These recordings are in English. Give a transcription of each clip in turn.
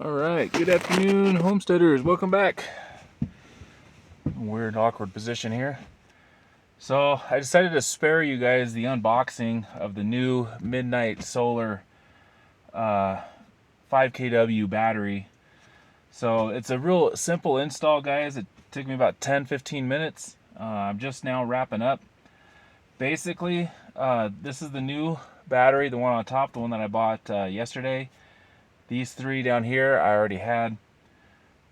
All right, good afternoon, homesteaders. Welcome back. Weird, awkward position here. So I decided to spare you guys the unboxing of the new Midnight Solar 5kW battery. So it's a real simple install, guys. It took me about 10-15 minutes. I'm just now wrapping up. Basically, this is the new battery, the one on top, the one that I bought yesterday. These three down here I already had.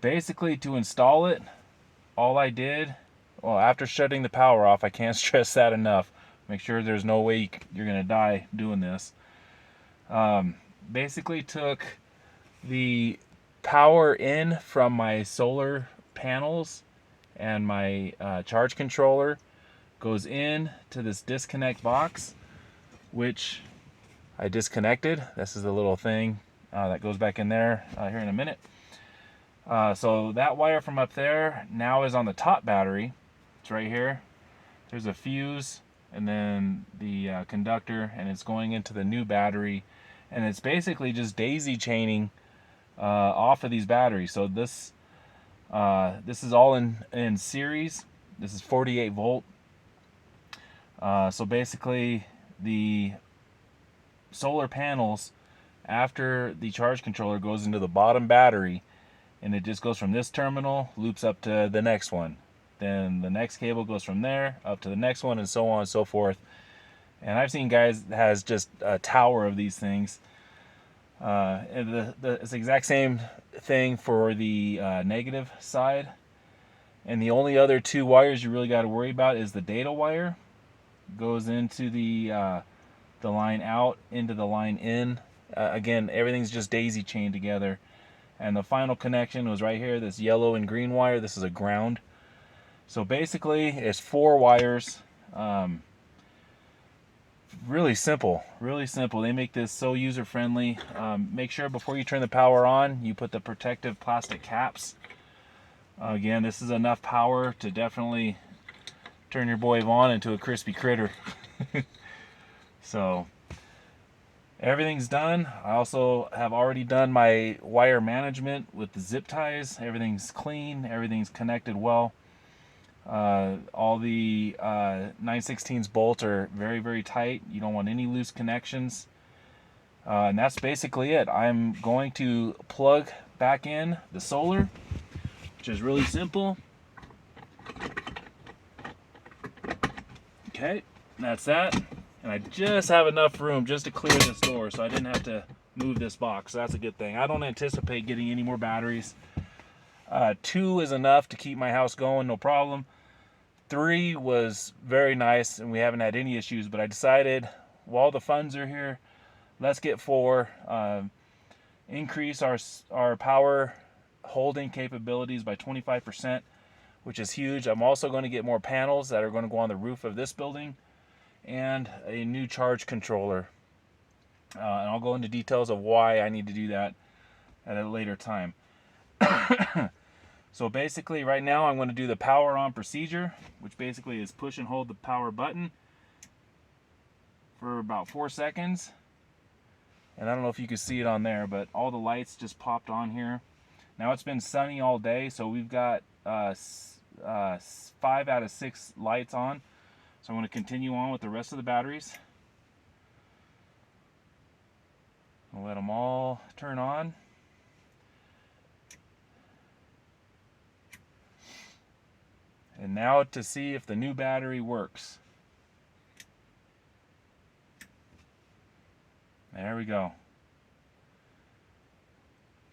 Basically, to install it, all I did, well, after shutting the power off, I can't stress that enough. Make sure there's no way you're going to die doing this. Basically took the power in from my solar panels and my charge controller, goes in to this disconnect box, which I disconnected. This is the little thing that goes back in there here in a minute. So that wire from up there now is on the top battery. It's right here. There's a fuse and then the conductor, and it's going into the new battery. And it's basically just daisy chaining off of these batteries. So this is all in series. This is 48 volt. So basically the solar panels, after the charge controller goes into the bottom battery, and it just goes from this terminal, loops up to the next one. Then the next cable goes from there up to the next one, and so on and so forth. And I've seen guys that has just a tower of these things. And it's the exact same thing for the negative side. And the only other two wires you really got to worry about is the data wire. Goes into the line out, into the line in. Again, everything's just daisy chained together. And the final connection was right here, this yellow and green wire. This is a ground. So basically, it's 4 wires. Really simple, really simple. They make this so user-friendly. Make sure before you turn the power on, you put the protective plastic caps. Again, this is enough power to definitely turn your boy Vaughn into a crispy critter. So everything's done. I also have already done my wire management with the zip ties. Everything's clean. Everything's connected well. All the 9/16 bolts are very, very tight. You don't want any loose connections. And that's basically it. I'm going to plug back in the solar, which is really simple. Okay, that's that. And I just have enough room just to clear this door, so I didn't have to move this box. So that's a good thing. I don't anticipate getting any more batteries. 2 is enough to keep my house going, no problem. 3 was very nice, and we haven't had any issues, but I decided while the funds are here, let's get 4. Increase our power holding capabilities by 25%, which is huge. I'm also going to get more panels that are going to go on the roof of this building, and a new charge controller. And I'll go into details of why I need to do that at a later time. So basically right now I'm going to do the power on procedure, which basically is push and hold the power button for about 4 seconds. And I don't know if you can see it on there, but all the lights just popped on here. Now it's been sunny all day, so we've got 5 out of 6 lights on. So I'm going to continue on with the rest of the batteries. I'll let them all turn on. And now to see if the new battery works. There we go.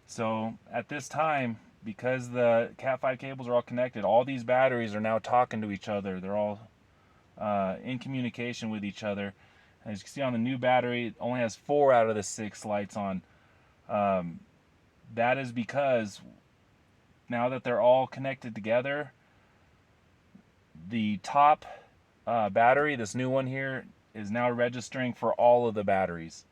So at this time, because the Cat 5 cables are all connected, all these batteries are now talking to each other. They're all in communication with each other. As you can see on the new battery, it only has 4 out of the 6 lights on. That is because now that they're all connected together, the top battery, this new one here, is now registering for all of the batteries.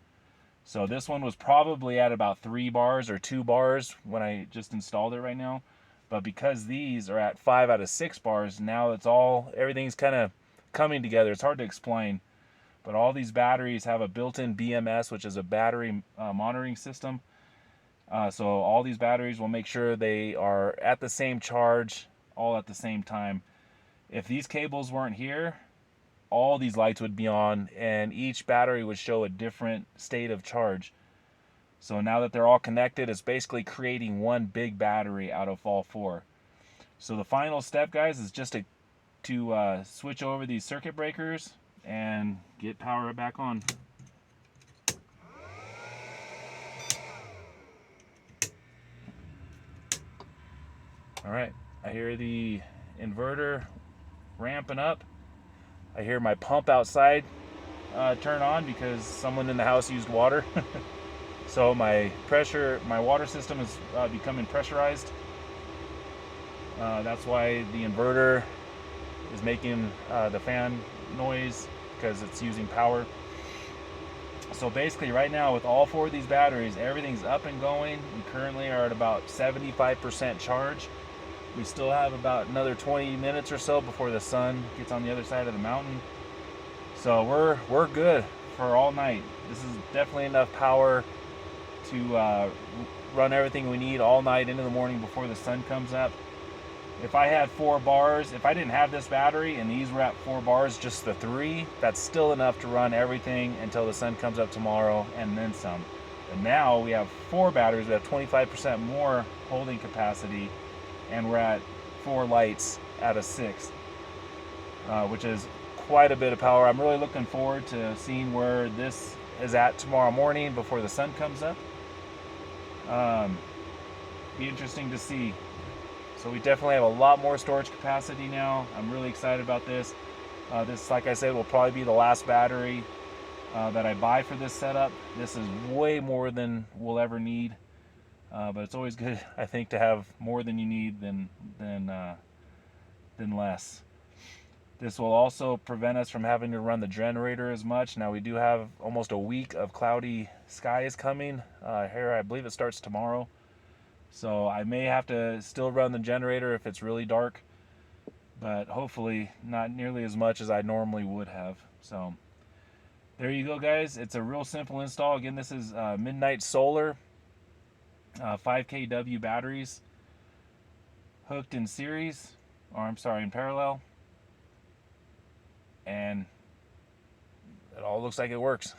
So this one was probably at about 3 bars or 2 bars when I just installed it right now. But because these are at 5 out of 6 bars, now everything's kind of coming together. It's hard to explain, but all these batteries have a built-in BMS, which is a battery monitoring system. So all these batteries will make sure they are at the same charge, all at the same time. If these cables weren't here, all these lights would be on and each battery would show a different state of charge. So now that they're all connected, it's basically creating one big battery out of all four. So the final step, guys, is just to switch over these circuit breakers and get power back on. All right, I hear the inverter ramping up. I hear my pump outside turn on because someone in the house used water. So my water system is becoming pressurized. That's why the inverter is making the fan noise, because it's using power. So basically right now with all four of these batteries, everything's up and going. We currently are at about 75% charge. We still have about another 20 minutes or so before the sun gets on the other side of the mountain. So we're good for all night. This is definitely enough power to run everything we need all night into the morning before the sun comes up. If I had 4 bars, if I didn't have this battery and these were at 4 bars, just the 3, that's still enough to run everything until the sun comes up tomorrow and then some. But now we have 4 batteries, we have 25% more holding capacity, and we're at 4 lights out of 6, which is quite a bit of power. I'm really looking forward to seeing where this is at tomorrow morning before the sun comes up. Be interesting to see. So we definitely have a lot more storage capacity now. I'm really excited about this. This, like I said, will probably be the last battery that I buy for this setup. This is way more than we'll ever need, but it's always good, I think, to have more than you need than less. This will also prevent us from having to run the generator as much. Now we do have almost a week of cloudy skies coming. Here, I believe it starts tomorrow. So I may have to still run the generator if it's really dark, but hopefully not nearly as much as I normally would have. So there you go, guys. It's a real simple install. Again, this is Midnight Solar 5 kW batteries hooked in series, or I'm sorry, in parallel. And it all looks like it works.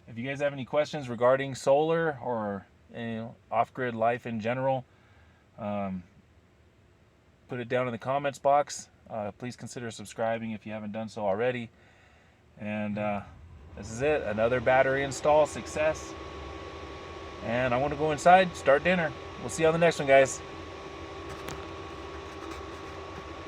If you guys have any questions regarding solar or off-grid life in general, put it down in the comments box. Please consider subscribing if you haven't done so already. And this is it, another battery install success. And I want to go inside, start dinner. We'll see you on the next one, guys.